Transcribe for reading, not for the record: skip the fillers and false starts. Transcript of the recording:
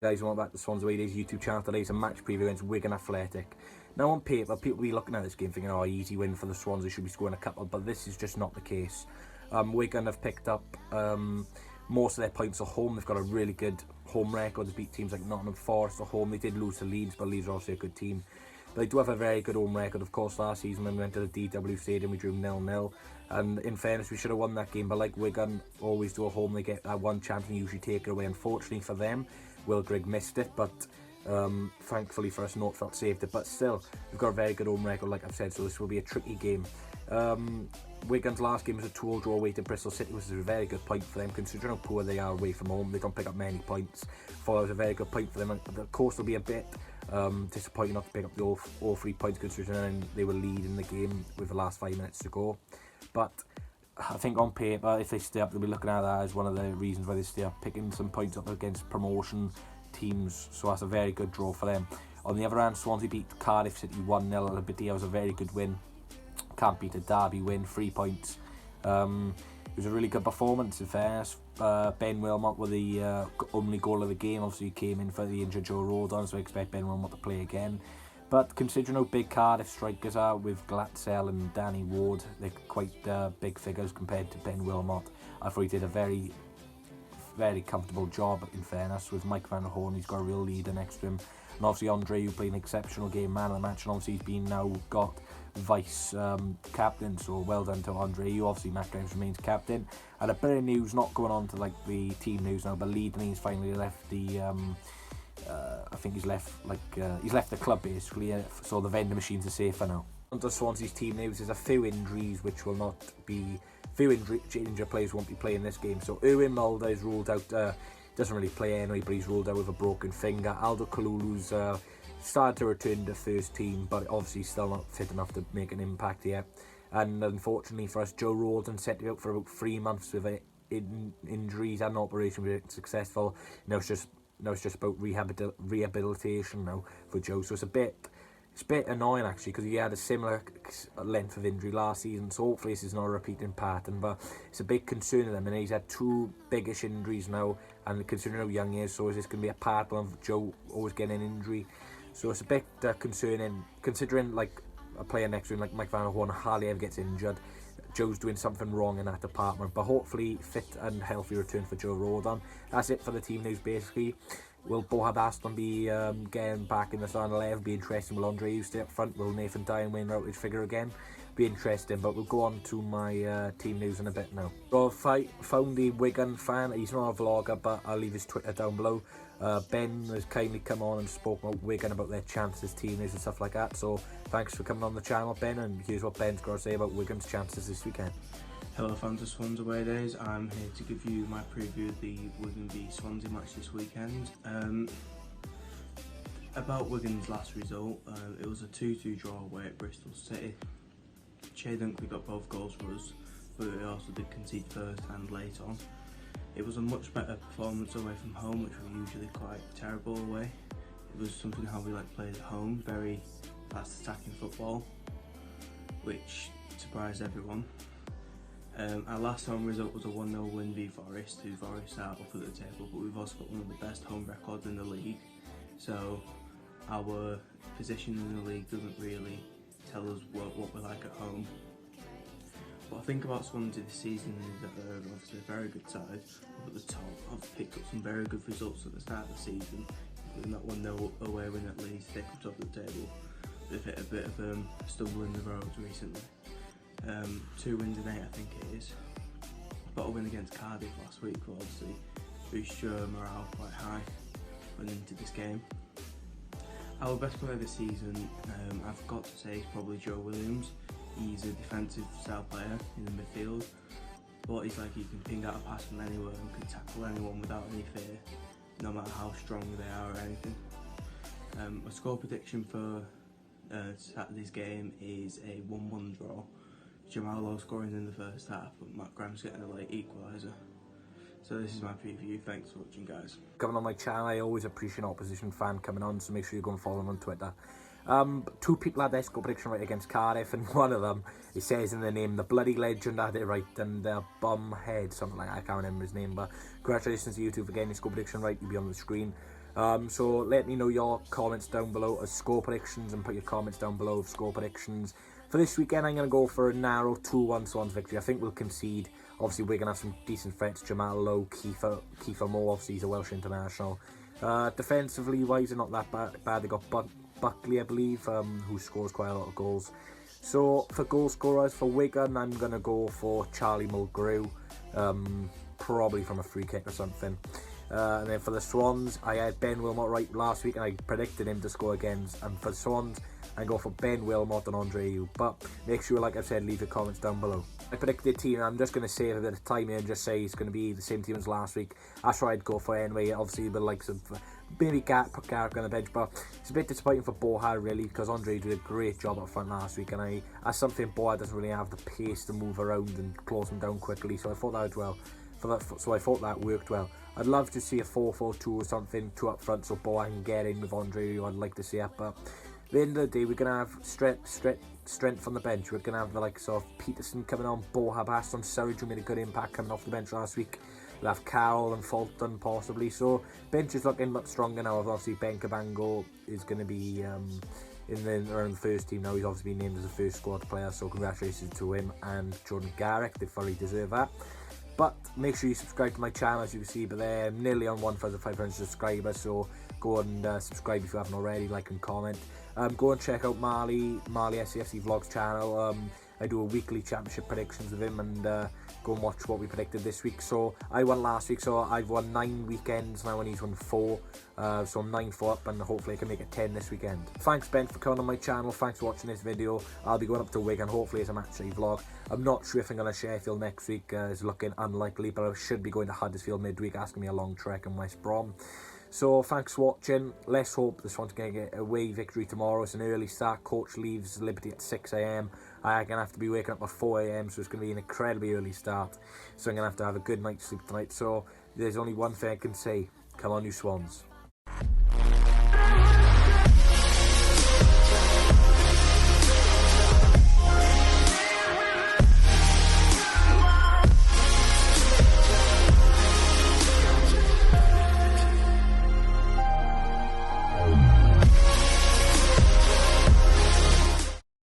Guys, welcome back to SwansAwayDays YouTube channel. Today's a match preview against Wigan Athletic. Now on paper, people will be looking at this game thinking, oh, easy win for the Swans, they should be scoring a couple, but this is just not the case. Wigan have picked up most of their points at home. They've got a really good home record. They beat teams like Nottingham Forest at home. They did lose to Leeds, but Leeds are obviously a good team. But they do have a very good home record. Of course, last season when we went to the DW Stadium, we drew 0-0. And in fairness, we should have won that game. But like Wigan always do at home, they get that one chance and usually take it away. Unfortunately for them, Will Grigg missed it. But thankfully for us, Northfelt saved it. But still, we've got a very good home record, like I've said. So this will be a tricky game. Wigan's last game was a 2-2 draw away to Bristol City, which is a very good point for them, considering how poor they are away from home. They don't pick up many points. It was a very good point for them. And of course, it'll be a bit disappointing not to pick up all 3 points, considering they were leading the game with the last 5 minutes to go. But I think on paper, if they stay up, they'll be looking at that as one of the reasons why they stay up, picking some points up against promotion teams. So that's a very good draw for them. On the other hand, Swansea beat Cardiff City 1-0 at Aberdeen. It was a very good win. Can't beat a derby win, 3 points. It was a really good performance in fairness. Ben Wilmot with the only goal of the game. Obviously he came in for the injured Joe Rodon, so I expect Ben Wilmot to play again. But considering how big Cardiff strikers are with Glatzel and Danny Ward, they're quite big figures compared to Ben Wilmot. I thought he did a very comfortable job in fairness with Mike Van Horn. He's got a real leader next to him. And obviously Andre, who played an exceptional game, man of the match, and obviously he's been now got vice captain, so well done to Andre. You obviously Matt Grimes remains captain. And a bit of news, not going on to like the team news now, but Leeds finally left the I think he's left the club basically, so the vending machines are safer now. Onto Swansea's team news, there's a few injuries which will not be, injured players won't be playing this game. So Erwin Mulder is ruled out, doesn't really play anyway, but he's ruled out with a broken finger. Aldo Kalulu's started to return to first team, but obviously still not fit enough to make an impact yet. And unfortunately for us, Joe Rodon set out for about 3 months with injuries. Had an operation, was successful. Now it's just about rehabilitation now for Joe. So it's a bit annoying actually, because he had a similar length of injury last season. So hopefully this is not a repeating pattern, but it's a big concern of them. And he's had 2 biggish injuries now, and considering how young he is, so is this going to be a pattern of Joe always getting an injury? So it's a bit concerning, considering like a player next to him like Mike Van Horn hardly ever gets injured. Joe's doing something wrong in that department, but hopefully fit and healthy return for Joe Rodon. That's it for the team news basically. Will Bohab Aston be getting back in the starting 11? Be interesting. Will Andre stay up front? Will Nathan Dyer win out his figure again? Be interesting, but we'll go on to my team news in a bit now. So I found the Wigan fan. He's not a vlogger, but I'll leave his Twitter down below. Ben has kindly come on and spoke about Wigan, about their chances, team news and stuff like that. So thanks for coming on the channel, Ben, and here's what Ben's got to say about Wigan's chances this weekend. Hello fans of SwansAwayDays, I'm here to give you my preview of the Wigan v Swansea match this weekend. About Wigan's last result, it was a 2-2 draw away at Bristol City. Che Dunkley got both goals for us, but we also did concede first and late on. It was a much better performance away from home, which were usually quite terrible away. It was something how we played at home, very fast attacking football, which surprised everyone. Our last home result was a 1-0 win v Forest, who Forest are up at the table, but we've also got one of the best home records in the league. So our position in the league doesn't really tell us what we're like at home. What I think about Swansea this season is that they're obviously a very good side up at the top. I've picked up some very good results at the start of the season, including that 1-0 away win at Leeds, take up top of the table. They've hit a bit of a stumble in the roads recently. 2 wins in 8 I think it is. But a win against Cardiff last week will obviously boost your morale quite high going into this game. Our best player this season, I've got to say, is probably Joe Williams. He's a defensive style player in the midfield, but he's like, he can ping out a pass from anywhere and can tackle anyone without any fear, no matter how strong they are or anything. My score prediction for Saturday's game is a 1-1 draw. Jamal Lowe scoring in the first half, but Matt Grimes getting a late equaliser. So this is my preview. Thanks for watching, guys. Coming on my channel, I always appreciate an opposition fan coming on, so make sure you go and follow them on Twitter. 2 people had their score prediction right against Cardiff, and one of them, it says in the name, the bloody legend had it right, and Bumhead, something like that. I can't remember his name, but congratulations to you two for getting your score prediction right. You'll be on the screen. So let me know your comments down below as score predictions, and put your comments down below of score predictions. For this weekend, I'm going to go for a narrow 2-1 Swans victory. I think we'll concede. Obviously, we're going to have some decent threats. Jamal Lowe, Kiefer Moore, obviously he's a Welsh international. Defensively wise, they're not that bad. They got Buckley, I believe, who scores quite a lot of goals. So for goal scorers for Wigan, I'm going to go for Charlie Mulgrew, probably from a free kick or something. And then for the Swans, I had Ben Wilmot right last week, and I predicted him to score again. And for the Swans, I go for Ben Wilmot and Andre Ayew. But make sure, like I said, leave your comments down below. I predicted the team, and I'm just going to save a bit of time here and just say it's going to be the same team as last week. That's what I'd go for anyway. Obviously, with like some maybe put Garrick on the bench, but it's a bit disappointing for Boha really, because Andre did a great job up front last week, and that's something Boha doesn't really have the pace to move around and close him down quickly. So I thought that well. So I thought that worked well. I'd love to see a 4-4-2 or something, 2 up front, so Boha can get in with Andre. I'd like to see it, but at the end of the day, we're going to have strength on the bench. We're going to have the likes of Peterson coming on, Boha, Baston, Surridge, who made a good impact coming off the bench last week. We'll have Carroll and Fulton possibly. So bench is looking much stronger now. Obviously, Ben Cabango is going to be around the first team now. He's obviously been named as a first squad player, so congratulations to him and Jordan Garrick. They fully deserve that. But make sure you subscribe to my channel, as you can see, but they're nearly on 1,500 subscribers, so go and subscribe if you haven't already, like and comment. Go and check out Marley SCFC Vlogs channel. I do a weekly championship predictions with him, and go and watch what we predicted this week. So I won last week, so I've won 9 weekends now, and he's won 4. So I'm 9-4 up, and hopefully I can make it 10 this weekend. Thanks Ben for coming on my channel. Thanks for watching this video. I'll be going up to Wigan, hopefully it's a match day vlog. I'm not sure if I'm going to Sheffield next week. It's looking unlikely, but I should be going to Huddersfield midweek, asking me a long trek in West Brom. So thanks for watching. Let's hope this one's going to get a away victory tomorrow. It's an early start. Coach leaves Liberty at 6 AM. I'm going to have to be waking up at 4 AM, so it's going to be an incredibly early start. So I'm going to have a good night's sleep tonight. So there's only one thing I can say. Come on, you Swans.